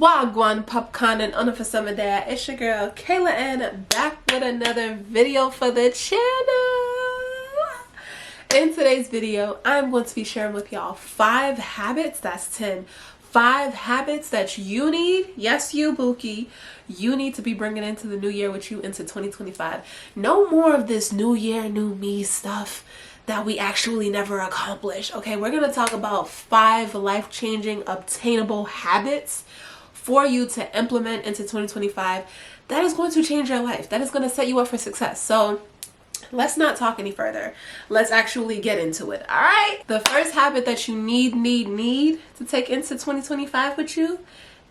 Wagwan popcorn and on for some of that. It's your girl Kayla and back with another video for the channel. In today's video, I'm going to be sharing with y'all 5 habits, that's 10, 5 habits that you need, yes you Bookie, you need to be bringing into the new year with you into 2025. No more of this new year, new me stuff that we actually never accomplish. Okay, we're going to talk about 5 life-changing, obtainable habits for you to implement into 2025 that is going to change your life, that is going to set you up for success. So let's not talk any further. Let's actually get into it. All right. The first habit that you need to take into 2025 with you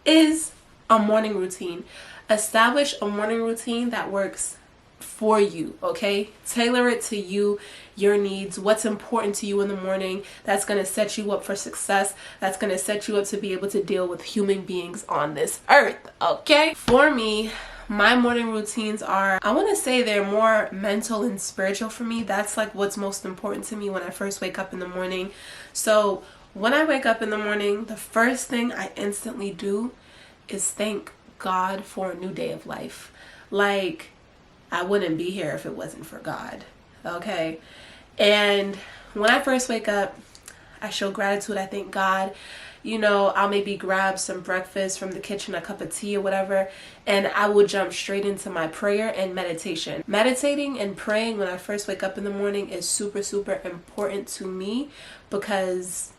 is a morning routine. Establish a morning routine that works for you, okay? Tailor it to you, your needs, what's important to you in the morning. That's going to set you up for success. That's going to set you up to be able to deal with human beings on this earth, okay? For me, my morning routines are, I want to say they're more mental and spiritual for me. That's like what's most important to me when I first wake up in the morning. So when I wake up in the morning, the first thing I instantly do is thank God for a new day of life. Like, I wouldn't be here if it wasn't for God, okay? And when I first wake up, I show gratitude. I thank God. You know, I'll maybe grab some breakfast from the kitchen, a cup of tea or whatever, and I will jump straight into my prayer and meditation. Meditating and praying when I first wake up in the morning is super, super important to me because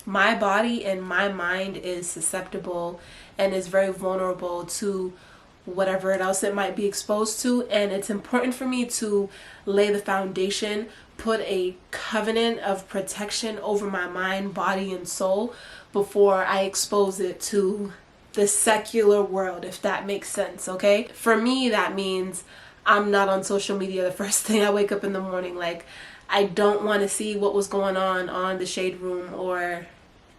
my body and my mind is susceptible and is very vulnerable to whatever else it might be exposed to, and it's important for me to lay the foundation, put a covenant of protection over my mind, body, and soul before I expose it to the secular world, if that makes sense, okay? For me, that means I'm not on social media the first thing I wake up in the morning. Like, I don't want to see what was going on the Shade Room or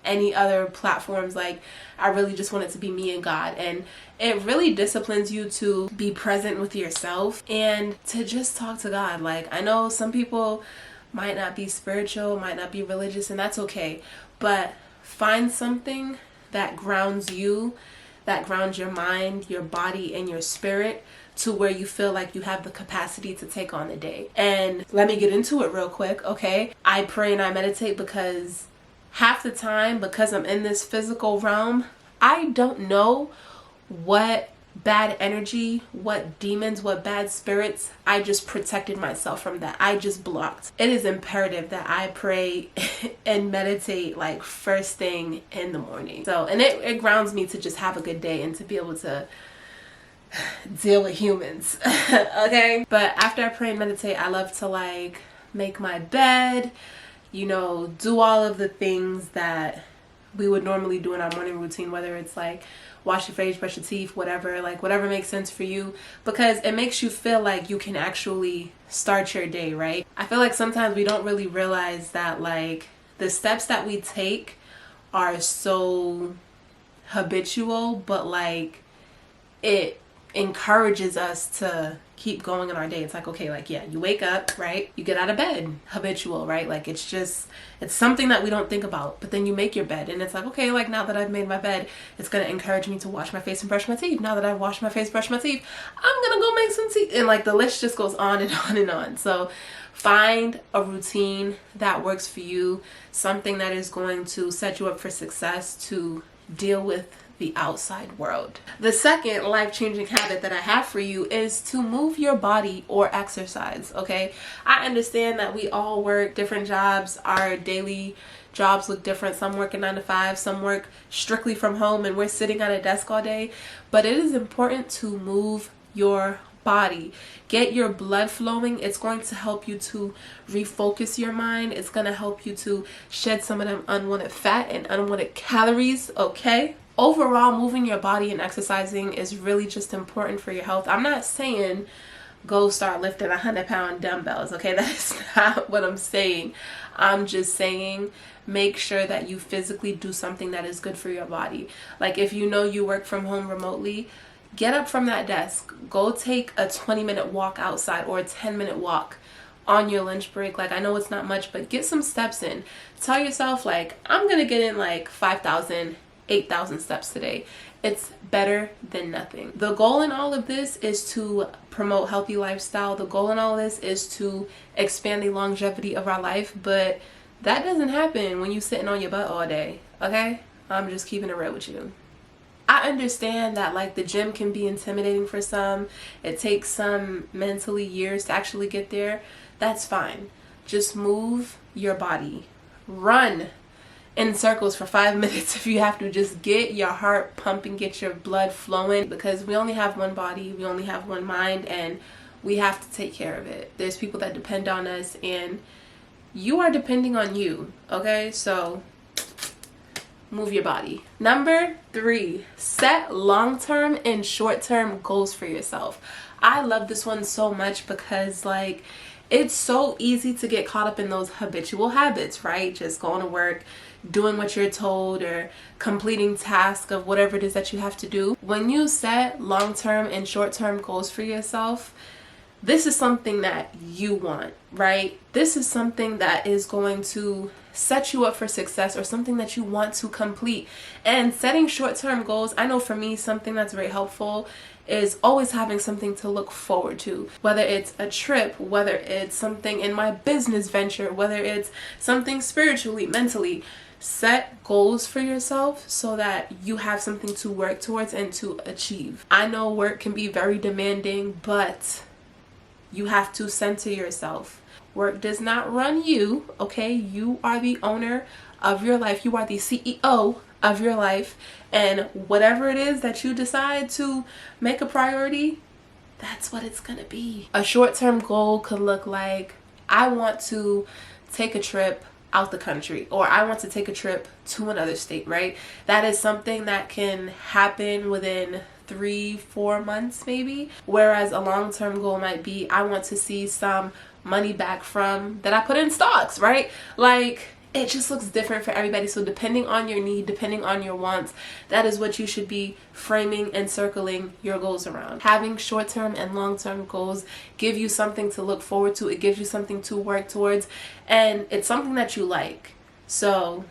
any other platforms. Like, I really just want it to be me and God, and it really disciplines you to be present with yourself and to just talk to God. Like, I know some people might not be spiritual, might not be religious, and that's okay, but find something that grounds you, that grounds your mind, your body, and your spirit to where you feel like you have the capacity to take on the day. And let me get into it real quick, okay? I pray and I meditate because half the time, because I'm in this physical realm, I don't know what bad energy, what demons, what bad spirits. I just protected myself from that. I just blocked. It is imperative that I pray and meditate like first thing in the morning. So, and it grounds me to just have a good day and to be able to deal with humans, okay? But after I pray and meditate, I love to like make my bed, you know, do all of the things that we would normally do in our morning routine, whether it's like wash your face, brush your teeth, whatever, like whatever makes sense for you, because it makes you feel like you can actually start your day, right? I feel like sometimes we don't really realize that like the steps that we take are so habitual, but like it encourages us to keep going in our day. It's like, okay, like, yeah, you wake up, right? You get out of bed, habitual, right? Like, it's something that we don't think about, but then you make your bed and it's like, okay, like now that I've made my bed, it's going to encourage me to wash my face and brush my teeth. Now that I've washed my face, brushed my teeth, I'm going to go make some tea. And like the list just goes on and on and on. So find a routine that works for you, something that is going to set you up for success to deal with the outside world. The second life-changing habit that I have for you is to move your body or exercise, okay? I understand that we all work different jobs. Our daily jobs look different. Some work a 9 to 5, some work strictly from home, and we're sitting at a desk all day. But it is important to move your body. Get your blood flowing. It's going to help you to refocus your mind. It's going to help you to shed some of them unwanted fat and unwanted calories, okay? Overall, moving your body and exercising is really just important for your health. I'm not saying go start lifting 100-pound dumbbells, okay? That is not what I'm saying. I'm just saying make sure that you physically do something that is good for your body. Like if you know you work from home remotely, get up from that desk. Go take a 20-minute walk outside or a 10-minute walk on your lunch break. Like, I know it's not much, but get some steps in. Tell yourself, like, I'm gonna get in like 5,000 8,000 steps today. It's better than nothing. The goal in all of this is to promote healthy lifestyle. The goal in all of this is to expand the longevity of our life, but that doesn't happen when you're sitting on your butt all day, okay? I'm just keeping it real with you. I understand that like the gym can be intimidating for some. It takes some mentally years to actually get there. That's fine. Just move your body. Run in circles for 5 minutes if you have to. Just get your heart pumping, get your blood flowing, because we only have one body, we only have one mind, and we have to take care of it. There's people that depend on us, and you are depending on you, okay? So move your body. Number 3, set long-term and short-term goals for yourself. I love this one so much because like it's so easy to get caught up in those habitual habits, right? Just going to work, doing what you're told, or completing tasks of whatever it is that you have to do. When you set long-term and short-term goals for yourself, this is something that you want, right? This is something that is going to set you up for success, or something that you want to complete. And setting short-term goals, I know for me, something that's very helpful is always having something to look forward to. Whether it's a trip, whether it's something in my business venture, whether it's something spiritually, mentally. Set goals for yourself so that you have something to work towards and to achieve. I know work can be very demanding, but you have to center yourself. Work does not run you, okay? You are the owner of your life. You are the CEO of your life. And whatever it is that you decide to make a priority, that's what it's gonna be. A short-term goal could look like, I want to take a trip out the country, or I want to take a trip to another state, right? That is something that can happen within 3-4 months maybe. Whereas a long-term goal might be, I want to see some money back from that I put in stocks, right? Like, it just looks different for everybody. So depending on your need, depending on your wants, that is what you should be framing and circling your goals around. Having short-term and long-term goals give you something to look forward to. It gives you something to work towards, and it's something that you like. So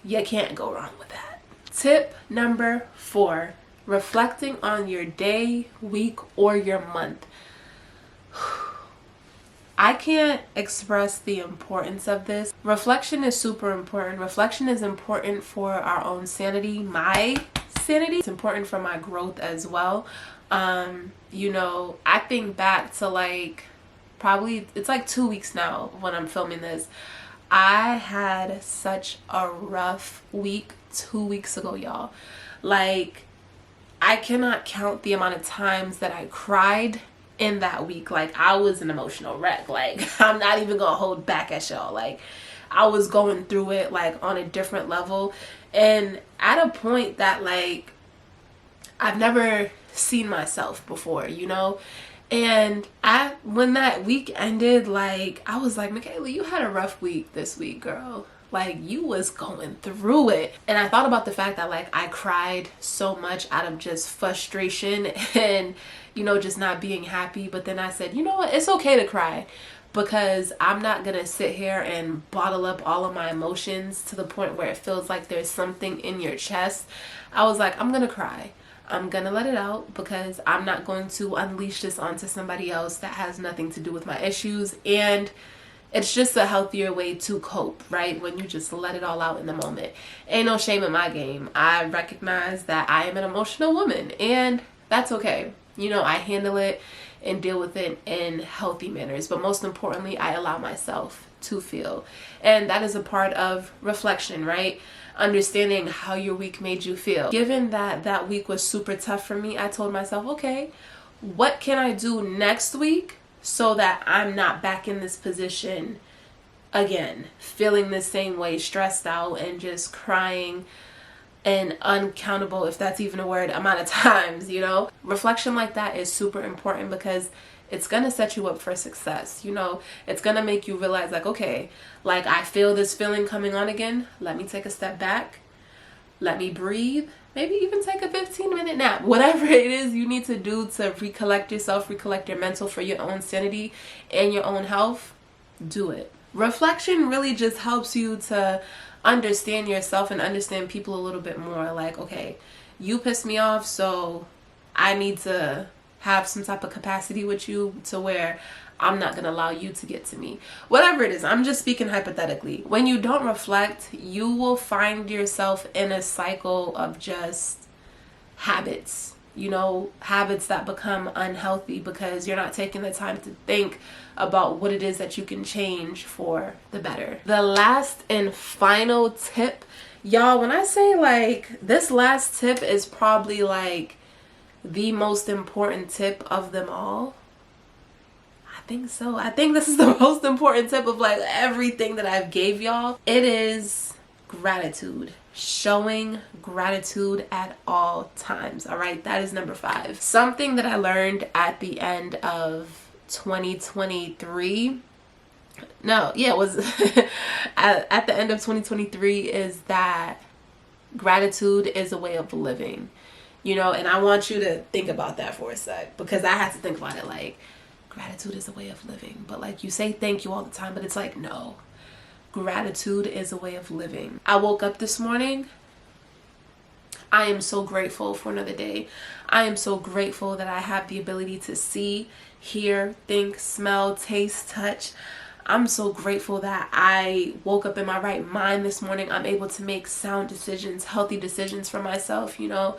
you can't go wrong with that. Tip number 4, reflecting on your day, week, or your month. I can't express the importance of this. Reflection is super important. Reflection is important for our own sanity, my sanity. It's important for my growth as well. You know, I think back to like, probably, it's like 2 weeks now when I'm filming this. I had such a rough week 2 weeks ago, y'all. Like, I cannot count the amount of times that I cried in that week. Like, I was an emotional wreck. Like, I'm not even gonna hold back at y'all. Like, I was going through it like on a different level, and at a point that like I've never seen myself before, you know. And when that week ended, like, I was like, Michaela, you had a rough week this week, girl. Like, you was going through it. And I thought about the fact that like I cried so much out of just frustration and, you know, just not being happy. But then I said, you know what, it's okay to cry, because I'm not gonna sit here and bottle up all of my emotions to the point where it feels like there's something in your chest. I was like, I'm gonna cry. I'm gonna let it out, because I'm not going to unleash this onto somebody else that has nothing to do with my issues. And it's just a healthier way to cope, right? When you just let it all out in the moment. Ain't no shame in my game. I recognize that I am an emotional woman, and that's okay. You know, I handle it and deal with it in healthy manners. But most importantly, I allow myself to feel. And that is a part of reflection, right? Understanding how your week made you feel. Given that that week was super tough for me, I told myself, okay, what can I do next week so that I'm not back in this position again, feeling the same way, stressed out and just crying an uncountable, if that's even a word, amount of times, you know? Reflection like that is super important, because it's gonna set you up for success. You know, it's gonna make you realize like, okay, like I feel this feeling coming on again. Let me take a step back. Let me breathe. Maybe even take a 15-minute nap. Whatever it is you need to do to recollect yourself, recollect your mental for your own sanity and your own health, do it. Reflection really just helps you to understand yourself and understand people a little bit more. Like, okay, you piss me off, so I need to have some type of capacity with you to where I'm not going to allow you to get to me. Whatever it is, I'm just speaking hypothetically. When you don't reflect, you will find yourself in a cycle of just habits, you know, habits that become unhealthy because you're not taking the time to think about what it is that you can change for the better. The last and final tip, y'all, when I say like this last tip is probably like the most important tip of them all. I think so. I think this is the most important tip of like everything that I've gave y'all. It is gratitude. Showing gratitude at all times. All right, that is number 5. Something that I learned at the end of 2023. No, yeah, it was at the end of 2023 is that gratitude is a way of living. You know, and I want you to think about that for a sec, because I had to think about it. Like, gratitude is a way of living, but like you say thank you all the time, but it's like, no, gratitude is a way of living. I woke up this morning. I am so grateful for another day. I am so grateful that I have the ability to see, hear, think, smell, taste, touch. I'm so grateful that I woke up in my right mind this morning. I'm able to make sound decisions, healthy decisions for myself, you know.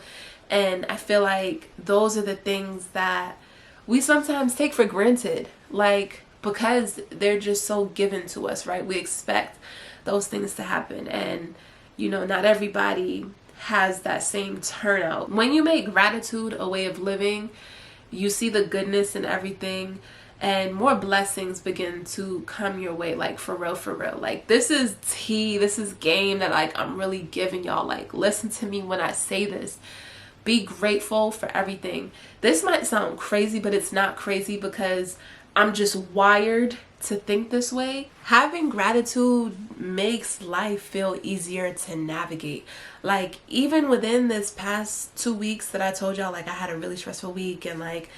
And I feel like those are the things that we sometimes take for granted, like, because they're just so given to us, right? We expect those things to happen. And, you know, not everybody has that same turnout. When you make gratitude a way of living, you see the goodness in everything, and more blessings begin to come your way. Like, for real, for real. Like, this is tea. This is game that, like, I'm really giving y'all. Like, listen to me when I say this. Be grateful for everything. This might sound crazy, but it's not crazy because I'm just wired to think this way. Having gratitude makes life feel easier to navigate. Like, even within this past 2 weeks that I told y'all, like, I had a really stressful week, and like,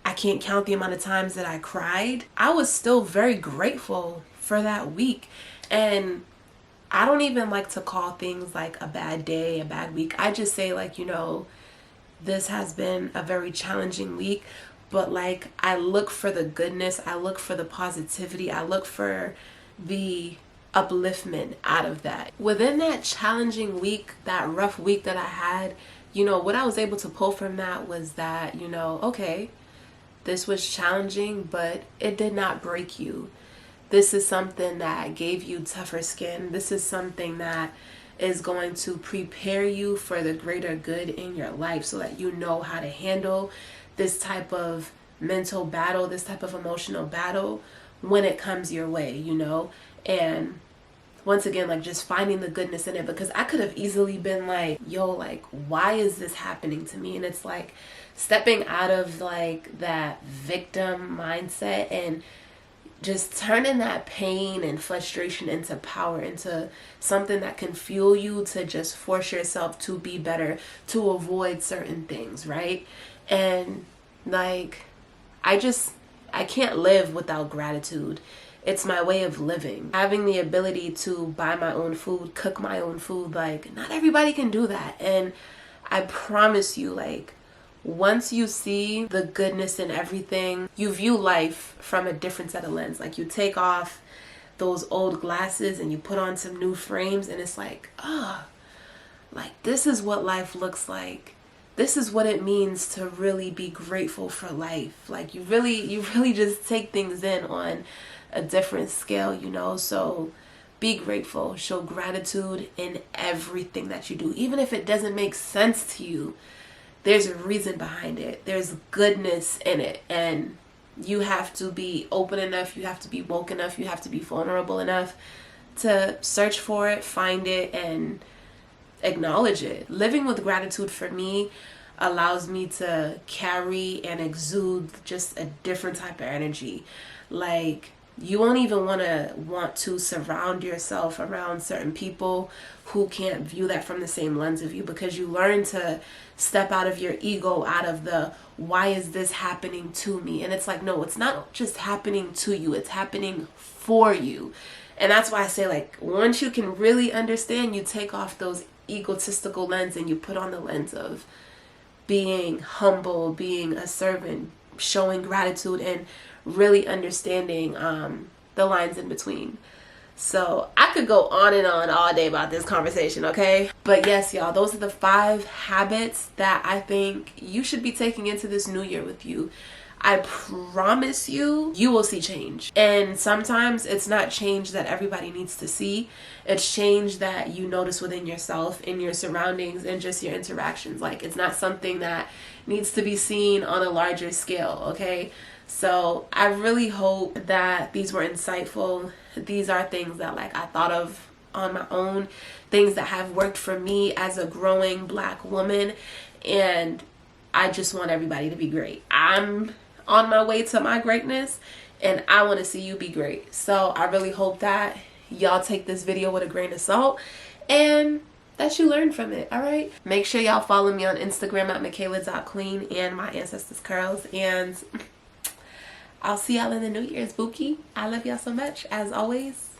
I can't count the amount of times that I cried. I was still very grateful for that week. And I don't even like to call things like a bad day, a bad week. I just say, like, you know, this has been a very challenging week, but like, I look for the goodness, I look for the positivity, I look for the upliftment out of that. Within that challenging week, that rough week that I had, you know, what I was able to pull from that was that, you know, okay, this was challenging, but it did not break you. This is something that gave you tougher skin. This is something that is going to prepare you for the greater good in your life, so that you know how to handle this type of mental battle, this type of emotional battle when it comes your way, you know. And once again, like, just finding the goodness in it, because I could have easily been like, yo, like, why is this happening to me? And it's like stepping out of like that victim mindset and just turning that pain and frustration into power, into something that can fuel you to just force yourself to be better, to avoid certain things, right? And like, I can't live without gratitude. It's my way of living. Having the ability to buy my own food, cook my own food, like, not everybody can do that. And I promise you, like, once you see the goodness in everything, you view life from a different set of lens. Like, you take off those old glasses and you put on some new frames, and it's like, like, this is what life looks like. This is what it means to really be grateful for life. Like, you really just take things in on a different scale, you know. So be grateful, show gratitude in everything that you do. Even if it doesn't make sense to you, there's a reason behind it. There's goodness in it. And you have to be open enough, you have to be woke enough, you have to be vulnerable enough to search for it, find it, and acknowledge it. Living with gratitude for me allows me to carry and exude just a different type of energy. Like, you won't even want to surround yourself around certain people who can't view that from the same lens of you, because you learn to step out of your ego, out of the why is this happening to me? And it's like, no, it's not just happening to you, it's happening for you. And that's why I say, like, once you can really understand, you take off those egotistical lens and you put on the lens of being humble, being a servant, showing gratitude, and really understanding the lines in between. So I could go on and on all day about this conversation, okay? But yes, y'all, those are the 5 habits that I think you should be taking into this new year with you. I promise you, you will see change. And sometimes it's not change that everybody needs to see. It's change that you notice within yourself, in your surroundings, and just your interactions. Like, it's not something that needs to be seen on a larger scale, okay? So I really hope that these were insightful. These are things that, like, I thought of on my own, things that have worked for me as a growing Black woman. And I just want everybody to be great. I'm on my way to my greatness, and I want to see you be great. So I really hope that y'all take this video with a grain of salt and that you learn from it. All right, make sure y'all follow me on Instagram at Michaela.Clean and My Ancestors Curls, and I'll see y'all in the New Year's, Bookie. I love y'all so much. As always,